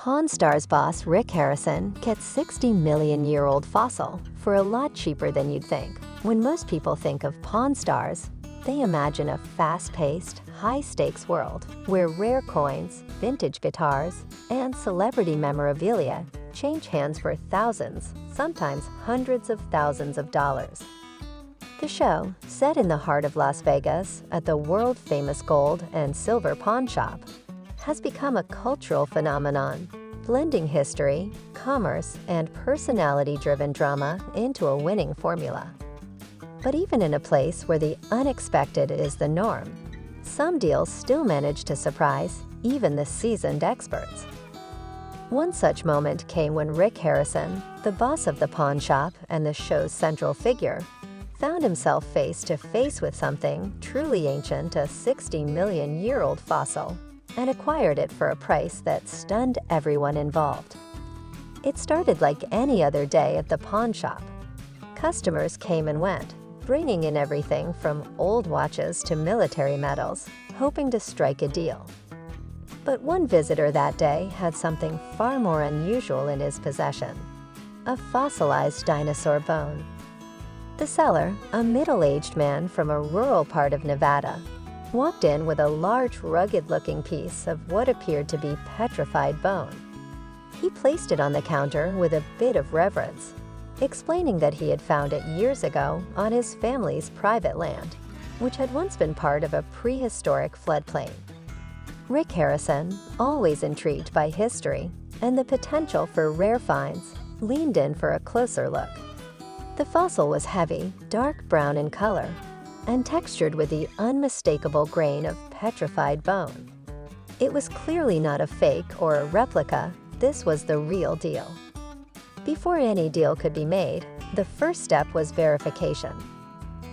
Pawn Stars boss Rick Harrison gets 60-million-year-old fossil for a lot cheaper than you'd think. When most people think of Pawn Stars, they imagine a fast-paced, high-stakes world where rare coins, vintage guitars, and celebrity memorabilia change hands for thousands, sometimes hundreds of thousands of dollars. The show, set in the heart of Las Vegas at the world-famous gold and silver pawn shop, has become a cultural phenomenon, blending history, commerce, and personality-driven drama into a winning formula. But even in a place where the unexpected is the norm, some deals still manage to surprise even the seasoned experts. One such moment came when Rick Harrison, the boss of the pawn shop and the show's central figure, found himself face to face with something truly ancient, a 60-million-year-old fossil, and acquired it for a price that stunned everyone involved. It started like any other day at the pawn shop. Customers came and went, bringing in everything from old watches to military medals, hoping to strike a deal. But one visitor that day had something far more unusual in his possession: a fossilized dinosaur bone. The seller, a middle-aged man from a rural part of Nevada, walked in with a large, rugged-looking piece of what appeared to be petrified bone. He placed it on the counter with a bit of reverence, explaining that he had found it years ago on his family's private land, which had once been part of a prehistoric floodplain. Rick Harrison, always intrigued by history and the potential for rare finds, leaned in for a closer look. The fossil was heavy, dark brown in color, and textured with the unmistakable grain of petrified bone. It was clearly not a fake or a replica. This was the real deal. Before any deal could be made, the first step was verification.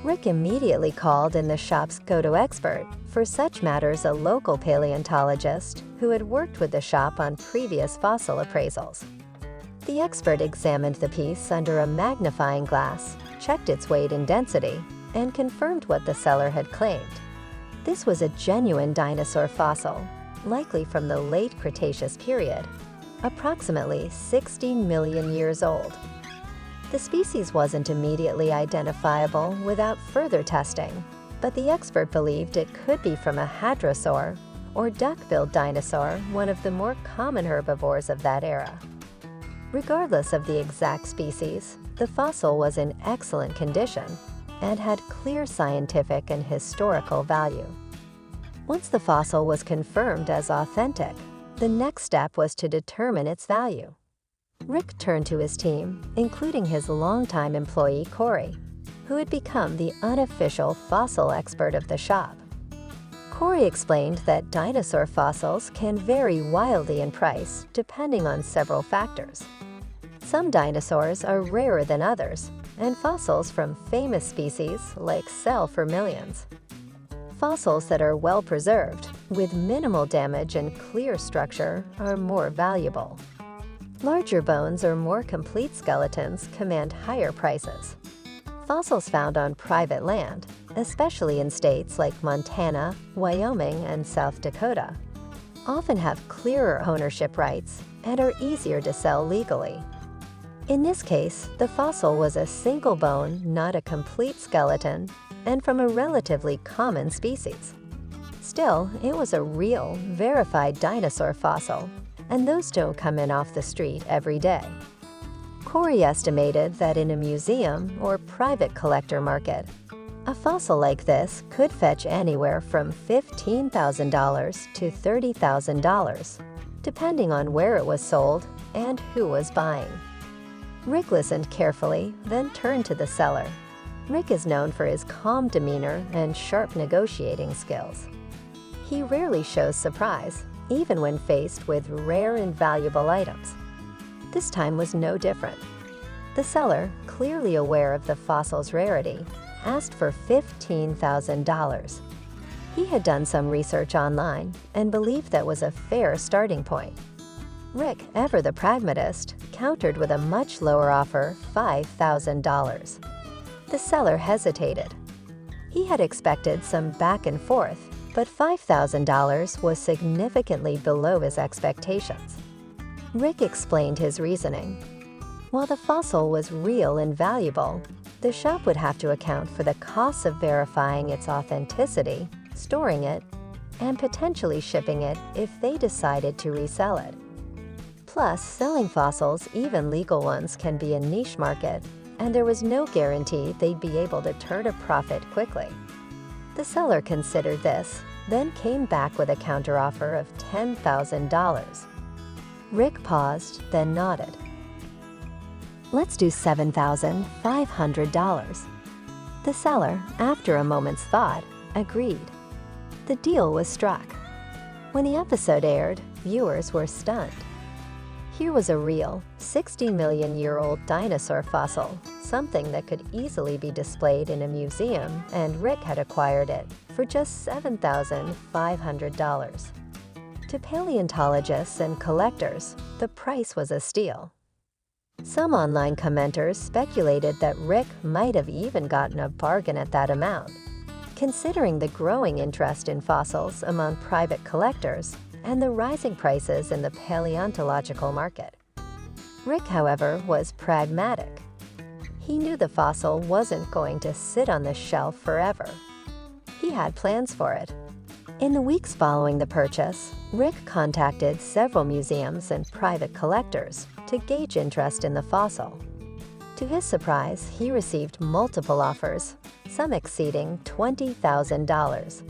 Rick immediately called in the shop's go-to expert for such matters, a local paleontologist who had worked with the shop on previous fossil appraisals. The expert examined the piece under a magnifying glass, checked its weight and density, and confirmed what the seller had claimed. This was a genuine dinosaur fossil, likely from the late Cretaceous period, approximately 60 million years old. The species wasn't immediately identifiable without further testing, but the expert believed it could be from a hadrosaur, or duck-billed dinosaur, one of the more common herbivores of that era. Regardless of the exact species, the fossil was in excellent condition and had clear scientific and historical value. Once the fossil was confirmed as authentic, the next step was to determine its value. Rick turned to his team, including his longtime employee Corey, who had become the unofficial fossil expert of the shop. Corey explained that dinosaur fossils can vary wildly in price depending on several factors. Some dinosaurs are rarer than others, and fossils from famous species like sell for millions. Fossils that are well preserved, with minimal damage and clear structure, are more valuable. Larger bones or more complete skeletons command higher prices. Fossils found on private land, especially in states like Montana, Wyoming, and South Dakota, often have clearer ownership rights and are easier to sell legally. In this case, the fossil was a single bone, not a complete skeleton, and from a relatively common species. Still, it was a real, verified dinosaur fossil, and those don't come in off the street every day. Corey estimated that in a museum or private collector market, a fossil like this could fetch anywhere from $15,000 to $30,000, depending on where it was sold and who was buying. Rick listened carefully, then turned to the seller. Rick is known for his calm demeanor and sharp negotiating skills. He rarely shows surprise, even when faced with rare and valuable items. This time was no different. The seller, clearly aware of the fossil's rarity, asked for $15,000. He had done some research online and believed that was a fair starting point. Rick, ever the pragmatist, countered with a much lower offer, $5,000. The seller hesitated. He had expected some back and forth, but $5,000 was significantly below his expectations. Rick explained his reasoning. While the fossil was real and valuable, the shop would have to account for the costs of verifying its authenticity, storing it, and potentially shipping it if they decided to resell it. Plus, selling fossils, even legal ones, can be a niche market, and there was no guarantee they'd be able to turn a profit quickly. The seller considered this, then came back with a counteroffer of $10,000. Rick paused, then nodded. "Let's do $7,500. The seller, after a moment's thought, agreed. The deal was struck. When the episode aired, viewers were stunned. Here was a real, 60-million-year-old dinosaur fossil, something that could easily be displayed in a museum, and Rick had acquired it for just $7,500. To paleontologists and collectors, the price was a steal. Some online commenters speculated that Rick might have even gotten a bargain at that amount. Considering the growing interest in fossils among private collectors and the rising prices in the paleontological market. Rick, however, was pragmatic. He knew the fossil wasn't going to sit on the shelf forever. He had plans for it. In the weeks following the purchase, Rick contacted several museums and private collectors to gauge interest in the fossil. To his surprise, he received multiple offers, some exceeding $20,000.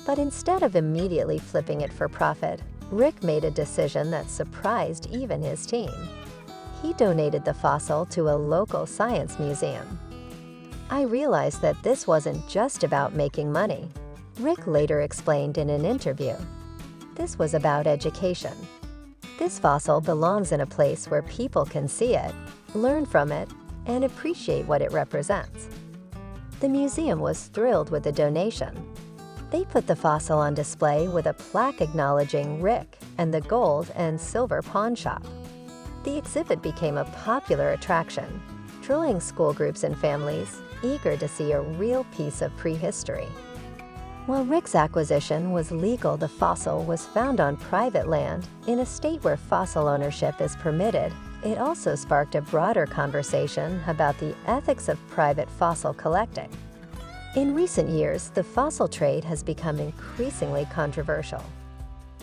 But instead of immediately flipping it for profit, Rick made a decision that surprised even his team. He donated the fossil to a local science museum. "I realized that this wasn't just about making money," Rick later explained in an interview. "This was about education. This fossil belongs in a place where people can see it, learn from it, and appreciate what it represents." The museum was thrilled with the donation. They put the fossil on display with a plaque acknowledging Rick and the gold and silver pawn shop. The exhibit became a popular attraction, drawing school groups and families eager to see a real piece of prehistory. While Rick's acquisition was legal, the fossil was found on private land in a state where fossil ownership is permitted. It also sparked a broader conversation about the ethics of private fossil collecting. In recent years, the fossil trade has become increasingly controversial.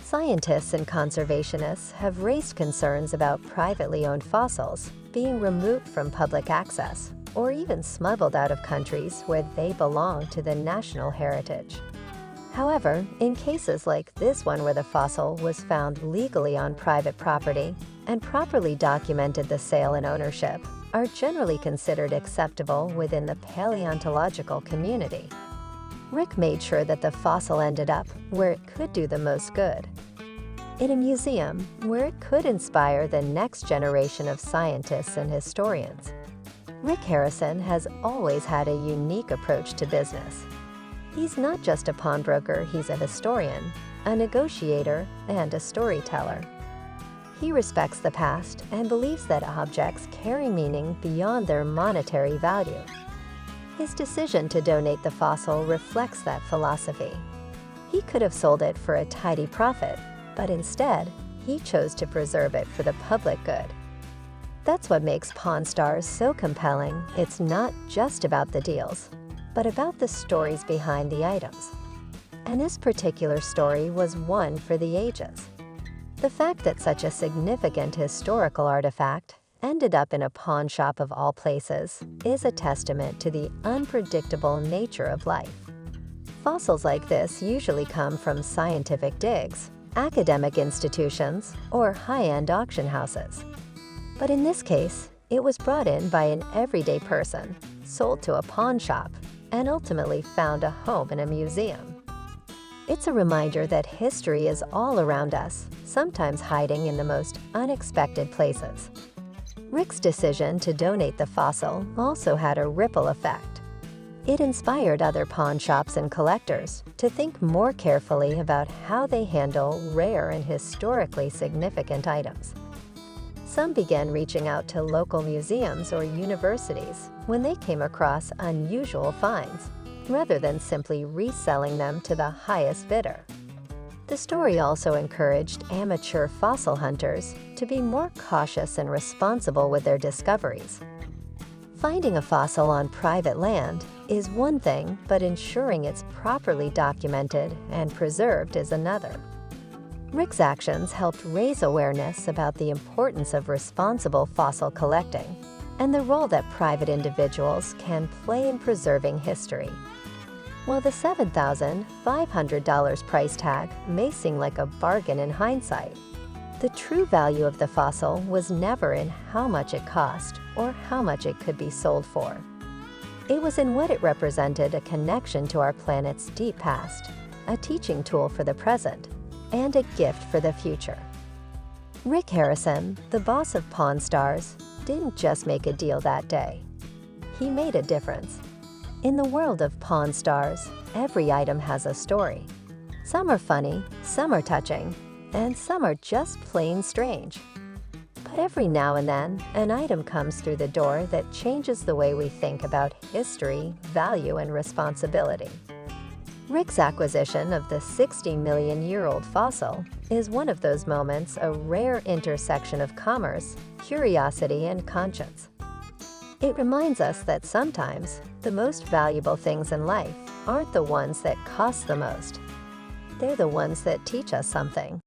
Scientists and conservationists have raised concerns about privately owned fossils being removed from public access or even smuggled out of countries where they belong to the national heritage. However, in cases like this one where the fossil was found legally on private property and properly documented the sale and ownership, are generally considered acceptable within the paleontological community. Rick made sure that the fossil ended up where it could do the most good. In a museum where it could inspire the next generation of scientists and historians. Rick Harrison has always had a unique approach to business. He's not just a pawnbroker, he's a historian, a negotiator, and a storyteller. He respects the past and believes that objects carry meaning beyond their monetary value. His decision to donate the fossil reflects that philosophy. He could have sold it for a tidy profit, but instead, he chose to preserve it for the public good. That's what makes Pawn Stars so compelling. It's not just about the deals, but about the stories behind the items. And this particular story was one for the ages. The fact that such a significant historical artifact ended up in a pawn shop of all places is a testament to the unpredictable nature of life. Fossils like this usually come from scientific digs, academic institutions, or high-end auction houses. But in this case, it was brought in by an everyday person, sold to a pawn shop, and ultimately found a home in a museum. It's a reminder that history is all around us, sometimes hiding in the most unexpected places. Rick's decision to donate the fossil also had a ripple effect. It inspired other pawn shops and collectors to think more carefully about how they handle rare and historically significant items. Some began reaching out to local museums or universities when they came across unusual finds, rather than simply reselling them to the highest bidder. The story also encouraged amateur fossil hunters to be more cautious and responsible with their discoveries. Finding a fossil on private land is one thing, but ensuring it's properly documented and preserved is another. Rick's actions helped raise awareness about the importance of responsible fossil collecting and the role that private individuals can play in preserving history. While the $7,500 price tag may seem like a bargain in hindsight, the true value of the fossil was never in how much it cost or how much it could be sold for. It was in what it represented: a connection to our planet's deep past, a teaching tool for the present, and a gift for the future. Rick Harrison, the boss of Pawn Stars, didn't just make a deal that day. He made a difference. In the world of Pawn Stars, every item has a story. Some are funny, some are touching, and some are just plain strange. But every now and then, an item comes through the door that changes the way we think about history, value, and responsibility. Rick's acquisition of the 60-million-year-old fossil is one of those moments, a rare intersection of commerce, curiosity, and conscience. It reminds us that sometimes the most valuable things in life aren't the ones that cost the most. They're the ones that teach us something.